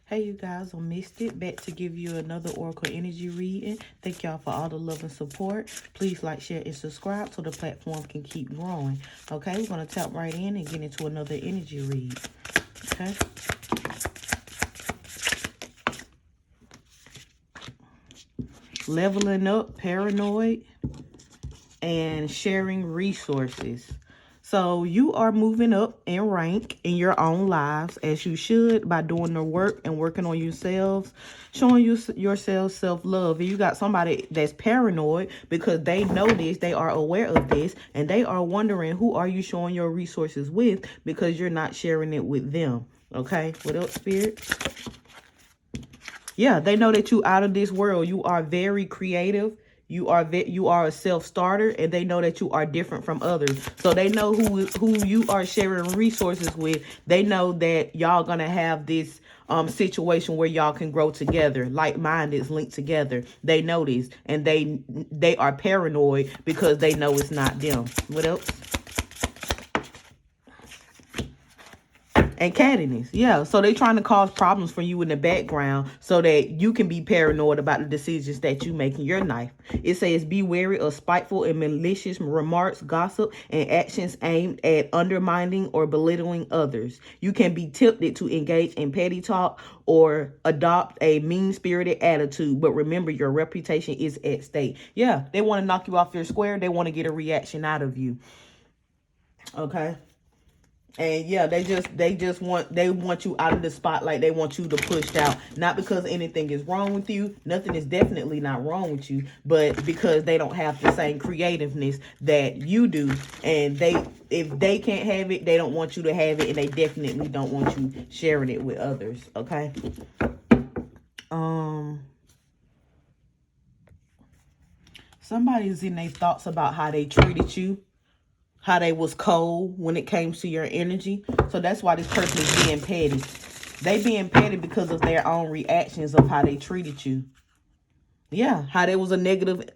Hey, you guys, I missed it. Back to give you another Oracle energy reading. Thank y'all for all the love and support. Please like, share, and subscribe so the platform can keep growing. Okay, we're going to tap right in and get into another energy read. Okay. Leveling up, paranoid, and sharing resources. So you are moving up in rank in your own lives, as you should, by doing the work and working on yourselves, showing yourself self-love. And you got somebody that's paranoid because they know this, they are aware of this, and they are wondering who are you showing your resources with because you're not sharing it with them. Okay, what else, Spirit? Yeah, they know that you out of this world. You are very creative. You are a self-starter, and they know that you are different from others. So they know who you are sharing resources with. They know that y'all gonna have this situation where y'all can grow together. Like-minded, linked together. They know this, and they are paranoid because they know it's not them. What else? And cattiness, yeah. So they trying to cause problems for you in the background so that you can be paranoid about the decisions that you make in your life. It says, be wary of spiteful and malicious remarks, gossip, and actions aimed at undermining or belittling others. You can be tempted to engage in petty talk or adopt a mean-spirited attitude, but remember, your reputation is at stake. Yeah, they want to knock you off your square. They want to get a reaction out of you. Okay. And yeah, they want you out of the spotlight. They want you to push out, not because anything is wrong with you. Nothing is definitely not wrong with you, but because they don't have the same creativeness that you do. And if they can't have it, they don't want you to have it, and they definitely don't want you sharing it with others. Okay. Somebody's in their thoughts about how they treated you. How they was cold when it came to your energy. So that's why this person is being petty. They being petty because of their own reactions of how they treated you. Yeah, how there was a negative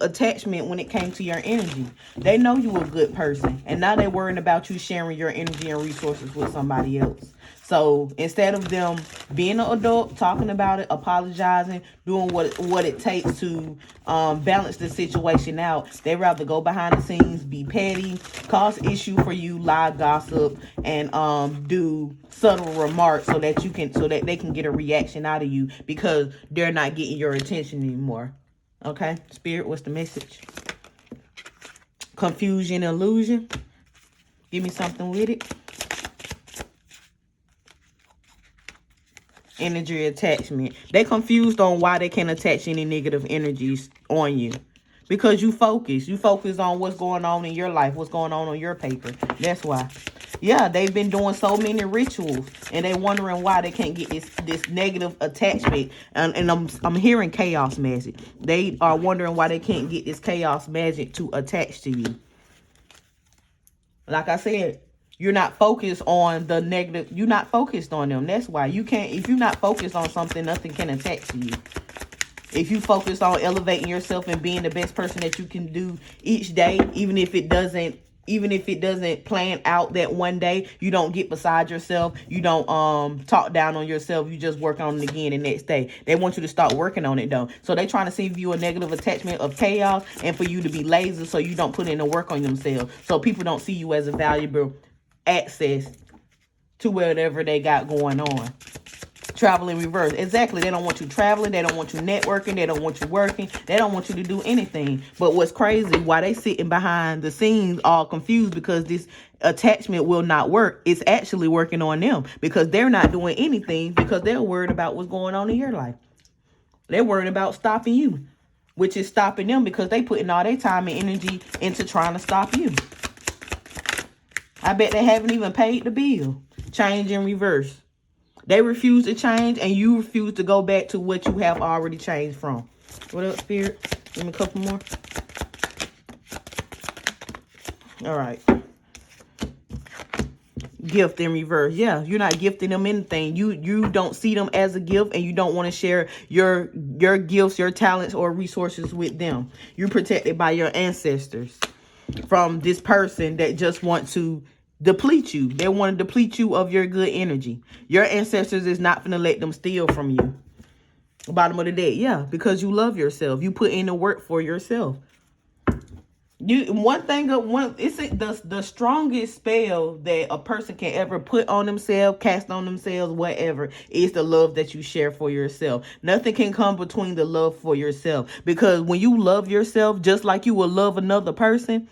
attachment when it came to your energy. They know you a good person, and now they're worrying about you sharing your energy and resources with somebody else. So instead of them being an adult, talking about it, apologizing, doing what it takes to balance the situation out, they rather go behind the scenes, be petty, cause issue for you, lie, gossip, and do subtle remarks so that they can get a reaction out of you because they're not getting your attention anymore. Okay, Spirit, what's the message? Confusion, illusion. Give me something with it. Energy attachment. They confused on why they can't attach any negative energies on you. Because you focus. You focus on what's going on in your life, what's going on your paper. That's why. Yeah, they've been doing so many rituals, and they wondering why they can't get this negative attachment. And I'm hearing chaos magic. They are wondering why they can't get this chaos magic to attach to you. Like I said, you're not focused on the negative. You're not focused on them. That's why you can't. If you're not focused on something, nothing can attach to you. If you focus on elevating yourself and being the best person that you can do each day, even if it doesn't plan out that one day, you don't get beside yourself, you don't talk down on yourself, you just work on it again the next day. They want you to start working on it though. So they trying to see you a negative attachment of chaos and for you to be lazy so you don't put in the work on themselves. So people don't see you as a valuable access to whatever they got going on. Travel in reverse. Exactly. They don't want you traveling. They don't want you networking. They don't want you working. They don't want you to do anything. But what's crazy, why they sitting behind the scenes all confused because this attachment will not work, it's actually working on them because they're not doing anything because they're worried about what's going on in your life. They're worried about stopping you, which is stopping them because they putting all their time and energy into trying to stop you. I bet they haven't even paid the bill. Change in reverse. They refuse to change, and you refuse to go back to what you have already changed from. What else, Spirit? Give me a couple more. All right. Gift in reverse. Yeah, you're not gifting them anything. You don't see them as a gift, and you don't want to share your gifts, your talents, or resources with them. You're protected by your ancestors from this person that just want to deplete you. They want to deplete you of your good energy. Your ancestors is not going to let them steal from you. Bottom of the deck. Yeah, because you love yourself. You put in the work for yourself. It's the strongest spell that a person can ever put on themselves, cast on themselves, whatever, is the love that you share for yourself. Nothing can come between the love for yourself, because when you love yourself just like you will love another person,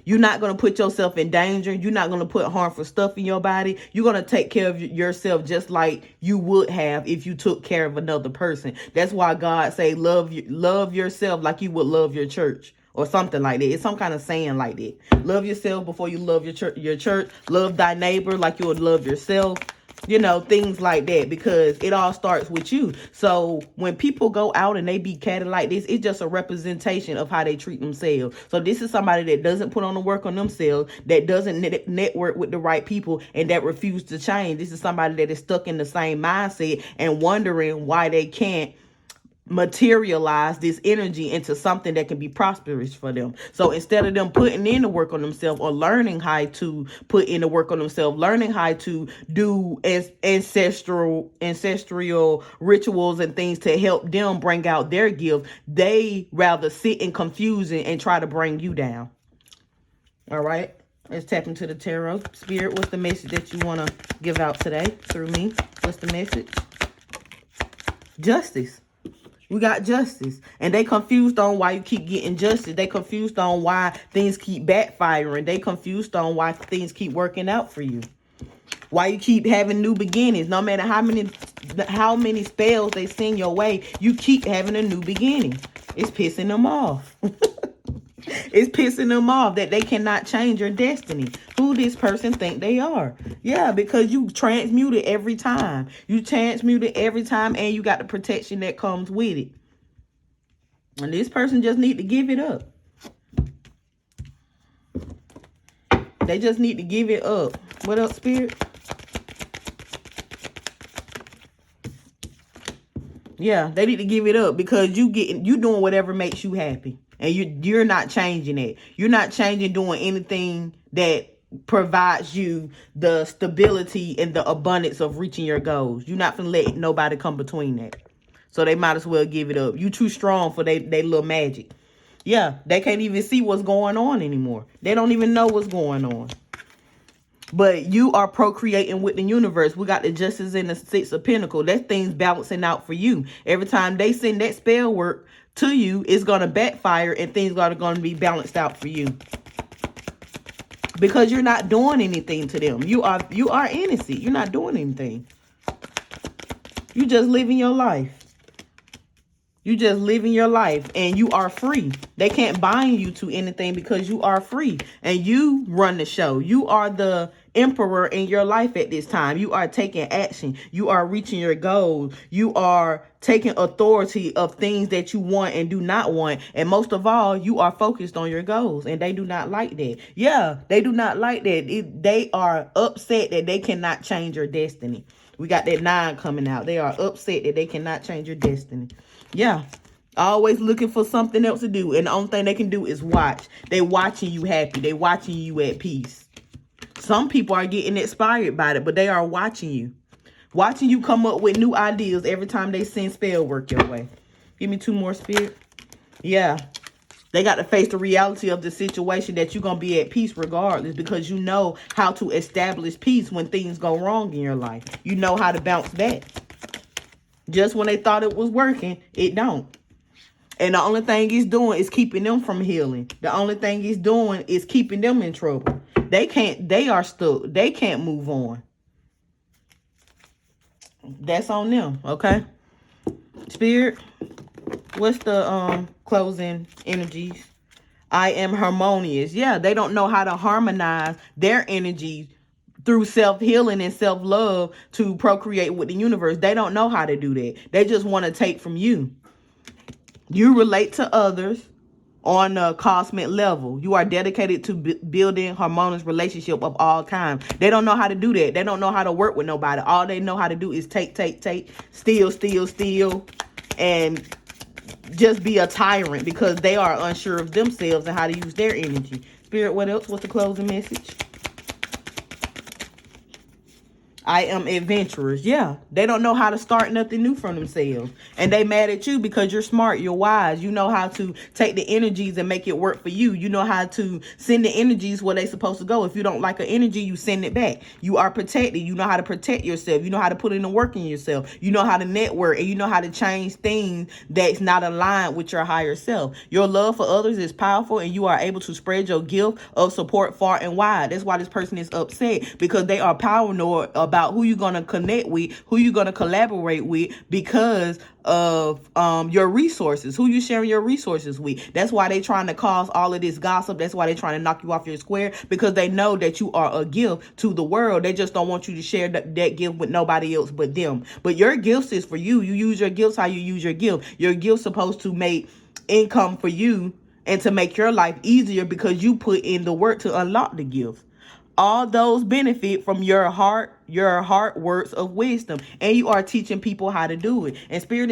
you're not going to put yourself in danger. You're not going to put harmful stuff in your body. You're going to take care of yourself just like you would have if you took care of another person. That's why God say love yourself like you would love your church, or something like that. It's some kind of saying like that. Love yourself before you love your church. Love thy neighbor like you would love yourself. You know, things like that, because it all starts with you. So when people go out and they be catty like this, it's just a representation of how they treat themselves. So this is somebody that doesn't put on the work on themselves, that doesn't network with the right people, and that refuse to change. This is somebody that is stuck in the same mindset and wondering why they can't materialize this energy into something that can be prosperous for them. So instead of them putting in the work on themselves, or learning how to put in the work on themselves, learning how to do ancestral rituals and things to help them bring out their gift, they rather sit in confusion and try to bring you down. All right, let's tap into the tarot. Spirit, what's the message that you want to give out today through me? What's the message? Justice. We got justice. And they confused on why you keep getting justice. They confused on why things keep backfiring. They confused on why things keep working out for you. Why you keep having new beginnings. No matter how many spells they send your way, you keep having a new beginning. It's pissing them off. It's pissing them off that they cannot change your destiny. Who this person think they are? Yeah, because you transmute it every time. You transmute it every time, and you got the protection that comes with it. And this person just need to give it up. They just need to give it up. What up, Spirit? Yeah, they need to give it up, because you doing whatever makes you happy. And you're not changing it. You're not changing doing anything that provides you the stability and the abundance of reaching your goals. You're not gonna let nobody come between that. So they might as well give it up. You too strong for they little magic. Yeah, they can't even see what's going on anymore. They don't even know what's going on. But you are procreating with the universe. We got the Justice in the Six of Pentacles. That thing's balancing out for you. Every time they send that spell work to you, it's going to backfire, and things are going to be balanced out for you. Because you're not doing anything to them. You are innocent. You're not doing anything. You just living your life. You just living your life, and you are free. They can't bind you to anything because you are free, and you run the show. You are the emperor in your life at this time. You are taking action. You are reaching your goals. You are taking authority of things that you want and do not want. And most of all, you are focused on your goals, and they do not like that. Yeah, they do not like that. They are upset that they cannot change your destiny. We got that 9 coming out. They are upset that they cannot change your destiny. Yeah, always looking for something else to do. And the only thing they can do is watch. They watching you happy. They watching you at peace. Some people are getting inspired by it, but they are watching you. Watching you come up with new ideas every time they send spell work your way. Give me 2 more, Spirit. Yeah. They got to face the reality of the situation that you're going to be at peace regardless, because you know how to establish peace when things go wrong in your life. You know how to bounce back. Just when they thought it was working, it don't. And the only thing it's doing is keeping them from healing. The only thing it's doing is keeping them in trouble. They are stuck. They can't move on. That's on them, okay? Spirit, what's the closing energies? I am harmonious. Yeah, they don't know how to harmonize their energies through self-healing and self-love to procreate with the universe. They don't know how to do that. They just want to take from you. You relate to others on a cosmic level. You are dedicated to building harmonious relationship of all kinds. They don't know how to do that. They don't know how to work with nobody. All they know how to do is take, steal, and just be a tyrant, because they are unsure of themselves and how to use their energy. Spirit, what else? What's the closing message? I am adventurous. Yeah, they don't know how to start nothing new for themselves. And they mad at you because you're smart, you're wise. You know how to take the energies and make it work for you. You know how to send the energies where they supposed to go. If you don't like an energy, you send it back. You are protected. You know how to protect yourself. You know how to put in the work in yourself. You know how to network, and you know how to change things that's not aligned with your higher self. Your love for others is powerful, and you are able to spread your gift of support far and wide. That's why this person is upset, because they are paranoid about who you're going to connect with, who you're going to collaborate with, because of your resources, who you sharing your resources with. That's why they trying to cause all of this gossip. That's why they trying to knock you off your square, because they know that you are a gift to the world. They just don't want you to share that gift with nobody else but them. But your gifts is for you. You use your gifts how you use your gift. Your gift's supposed to make income for you and to make your life easier, because you put in the work to unlock the gift. All those benefit from your heart words of wisdom, and you are teaching people how to do it. And spirit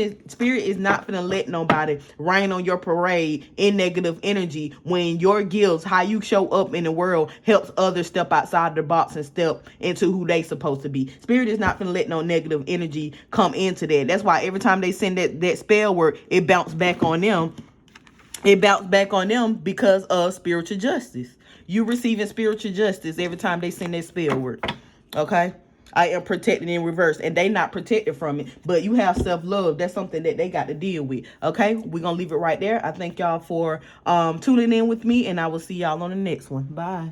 is not gonna let nobody rain on your parade in negative energy, when your gifts, how you show up in the world, helps others step outside the box and step into who they supposed to be. Spirit is not gonna let no negative energy come into that. That's why every time they send that spell work, it bounced back on them. It bounced back on them because of spiritual justice. You receiving spiritual justice every time they send that spell work. Okay? I am protected in reverse, and they not protected from it. But you have self-love. That's something that they got to deal with. Okay? We're going to leave it right there. I thank y'all for tuning in with me, and I will see y'all on the next one. Bye.